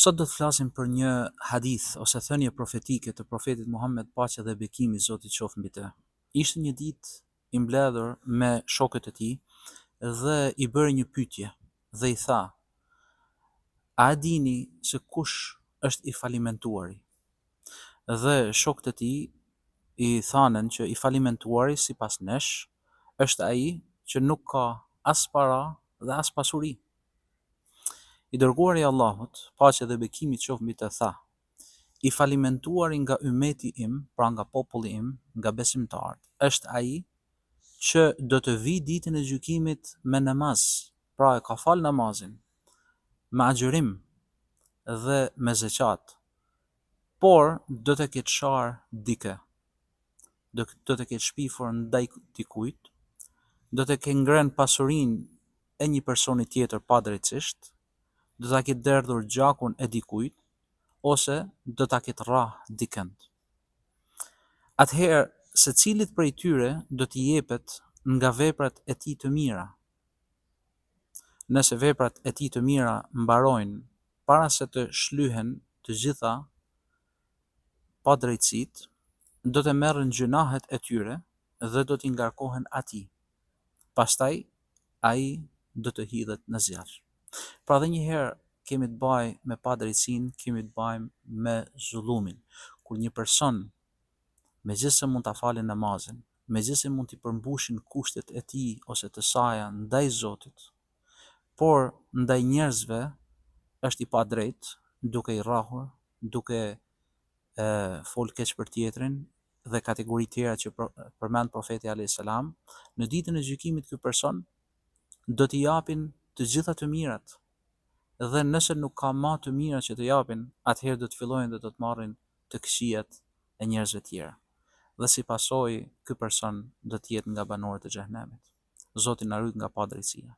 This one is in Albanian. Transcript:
Sot do të flasim për një hadith ose thënie profetike të profetit Muhammed, paqja dhe bekimi i Zotit qoftë mbi të. Ishte një ditë i mbledhur me shokët e tij dhe i bëri një pyetje dhe i tha: "A dini se kush është i falimentuari?" Dhe shokët e tij i thanën që i falimentuari sipas nesh është ai që nuk ka as para dhe as pasuri. I dërguari i Allahut, paqja dhe bekimi qoftë mbi të, tha: "I falimentuari nga ummeti im, pra nga populli im, nga besimtarët, është ai që do të vi ditën e gjykimit me namaz, pra e ka fal namazin, me agjërim dhe me zeqat, por do të ketë sharë dikë, do të ketë shpifur ndaj dikujt, do të ketë ngrënë pasurinë e një personi tjetër padrejtisht, do ta ketë derdhur gjakun e dikujt, ose do ta ketë rrahë dikënd. Atëherë, secilit prej tyre do t'i jepet nga veprat e tij të mira. Nëse veprat e tij të mira mbarojnë para se të shlyhen të gjitha padrejtësitë, do të merren gjunahet e tyre dhe do t'i ngarkohen atij. Pastaj ai do të hidhet në zjarr. Pra dhe njëherë kemi të bëjmë me padrejtësinë, kemi të bëjmë me zullumin. Kur një person, megjithëse mund ta falë namazin, megjithëse mund t'i përmbushin kushtet e tij ose të saj ndaj Zotit, por ndaj njerëzve është i padrejtë, duke i rrahur, duke fol keq për tjetrin dhe kategori tjera që përmend profeti alayhis salam, në ditën e gjykimit ky person do t'i japin të gjitha të mirat. Dhe nëse nuk ka më të mira që të japin, atëherë do të fillojnë dhe do të marrin të këqijat e njerëzve tjerë. Dhe si pasojë, ky person do të jetë nga banorët e xhehenemit. Zoti na ruaj nga padrejtësia.